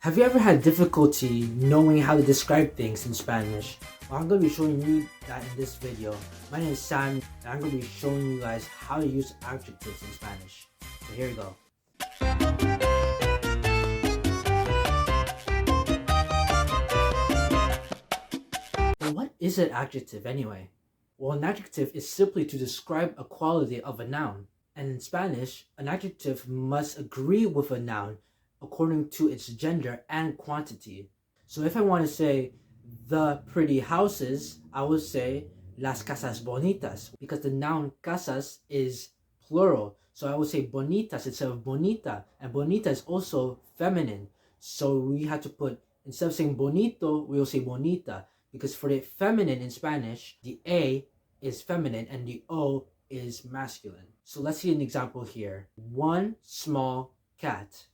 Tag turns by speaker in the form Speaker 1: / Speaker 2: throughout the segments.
Speaker 1: Have you ever had difficulty knowing how to describe things in Spanish? Well, I'm going to be showing you that in this video. My name is Sam, and I'm going to be showing you guys how to use adjectives in Spanish. So here we go. But what is an adjective anyway? Well, an adjective is simply to describe a quality of a noun. And in Spanish, an adjective must agree with a noun according to its gender and quantity. So if I want to say the pretty houses, I would say las casas bonitas because the noun casas is plural. So I would say bonitas instead of bonita, and bonita is also feminine. So we have to put, instead of saying bonito, we will say bonita because for the feminine in Spanish, the A is feminine and the O is masculine. So let's see an example here. One small cat.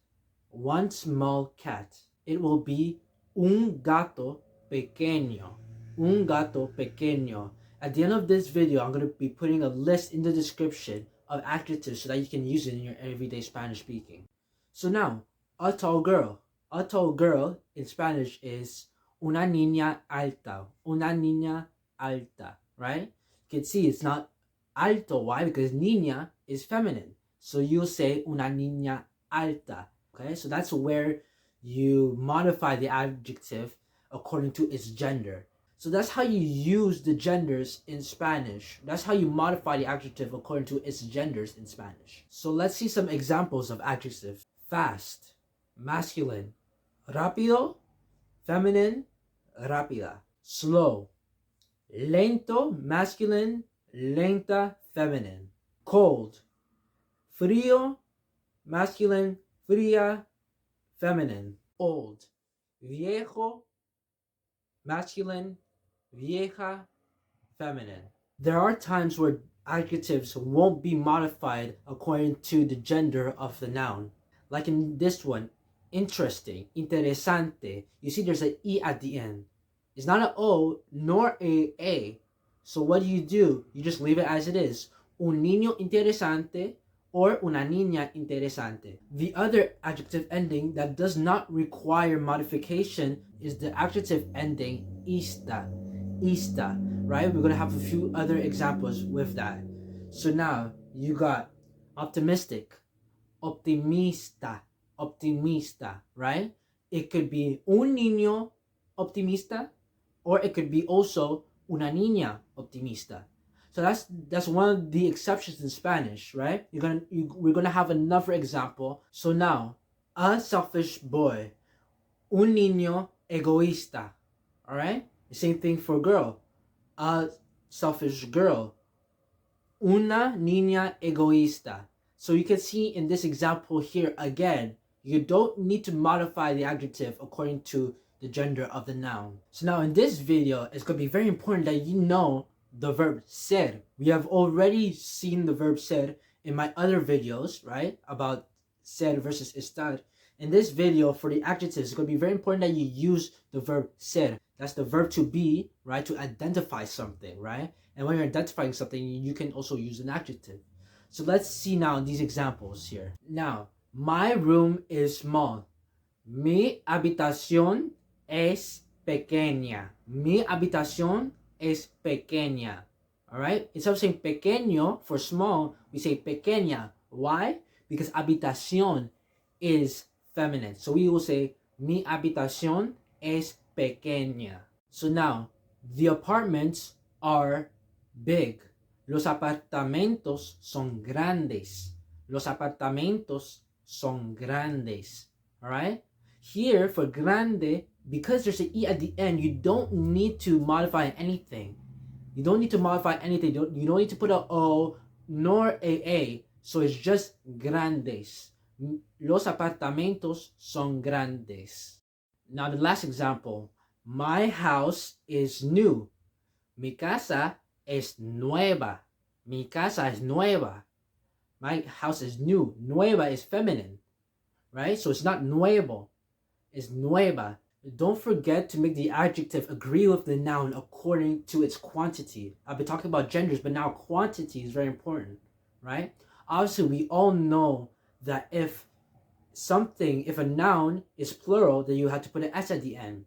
Speaker 1: One small cat. It will be un gato pequeño. Un gato pequeño. At the end of this video, I'm going to be putting a list in the description of adjectives so that you can use it in your everyday Spanish speaking. So now, a tall girl. A tall girl in Spanish is una niña alta. Una niña alta, right? You can see it's not alto. Why? Because niña is feminine. So you'll say una niña alta. Okay, so that's where you modify the adjective according to its gender. So that's how you use the genders in Spanish. That's how you modify the adjective according to its genders in Spanish. So let's see some examples of adjectives. Fast, masculine. Rápido, feminine, rápida. Slow. Lento, masculine. Lenta, feminine. Cold. Frío, masculine. Fría, feminine. Old. Viejo, masculine. Vieja, feminine. There are times where adjectives won't be modified according to the gender of the noun. Like in this one, interesting, interesante. You see there's an E at the end. It's not an O nor a A. So what do? You just leave it as it is. Un niño interesante or una niña interesante. The other adjective ending that does not require modification is the adjective ending ista. Ista, right? We're going to have a few other examples with that. So now you got optimistic, optimista, optimista, right? It could be un niño optimista or it could be also una niña optimista. So that's one of the exceptions in Spanish, right? We're gonna have another example. So now, a selfish boy, un niño egoísta. All right. The same thing for girl, a selfish girl, una niña egoísta. So you can see in this example here again, you don't need to modify the adjective according to the gender of the noun. So now in this video, it's gonna be very important that you know the verb ser. We have already seen the verb ser in my other videos, right? About ser versus estar. In this video, for the adjectives, it's going to be very important that you use the verb ser. That's the verb to be, right? To identify something, right? And when you're identifying something, you can also use an adjective. So let's see now these examples here. Now, my room is small. Mi habitación es pequeña. Mi habitación es pequeña. All right? Instead of saying pequeño for small, we say pequeña. Why? Because habitación is feminine. So we will say mi habitación es pequeña. So now, the apartments are big. Los apartamentos son grandes. Los apartamentos son grandes. All right? Here for grande, because there's an E at the end, you don't need to modify anything. You don't need to modify anything. You don't need to put a O nor a A. So it's just grandes. Los apartamentos son grandes. Now the last example. My house is new. Mi casa es nueva. Mi casa es nueva. My house is new. Nueva is feminine, right? So it's not nuevo. It's nueva. Don't forget to make the adjective agree with the noun according to its quantity. I've been talking about genders, but now quantity is very important, right? Obviously, we all know that if something, if a noun is plural, then you have to put an S at the end,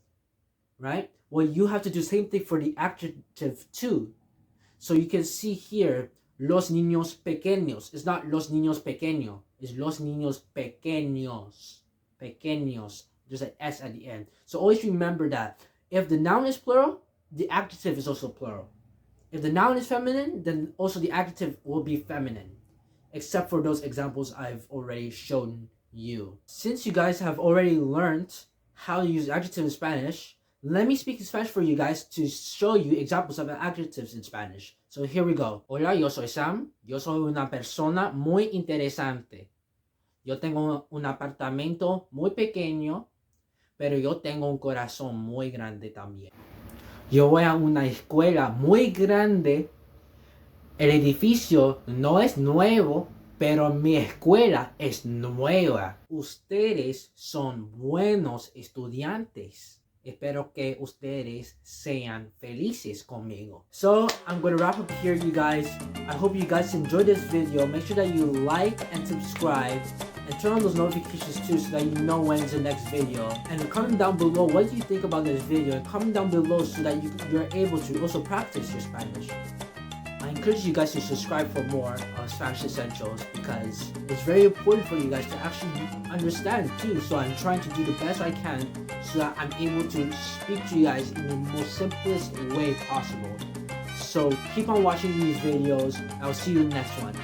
Speaker 1: right? Well, you have to do the same thing for the adjective too. So you can see here, los niños pequeños. It's not los niños pequeños. It's los niños pequeños. Pequeños. There's an S at the end. So always remember that. If the noun is plural, the adjective is also plural. If the noun is feminine, then also the adjective will be feminine. Except for those examples I've already shown you. Since you guys have already learned how to use adjectives in Spanish, let me speak in Spanish for you guys to show you examples of adjectives in Spanish. So here we go. Hola, yo soy Sam. Yo soy una persona muy interesante. Yo tengo un apartamento muy pequeño, pero yo tengo un corazón muy grande también. Yo voy a una escuela muy grande. El edificio no es nuevo, pero mi escuela es nueva. Ustedes son buenos estudiantes. Espero que ustedes sean felices conmigo. So, I'm going to wrap up here, you guys. I hope you guys enjoyed this video. Make sure that you like and subscribe. And turn on those notifications too so that you know when it's the next video. And comment down below what you think about this video. And comment down below so that you're able to also practice your Spanish. I encourage you guys to subscribe for more Spanish Essentials because it's very important for you guys to actually understand too. So I'm trying to do the best I can so that I'm able to speak to you guys in the most simplest way possible. So keep on watching these videos. I'll see you in the next one.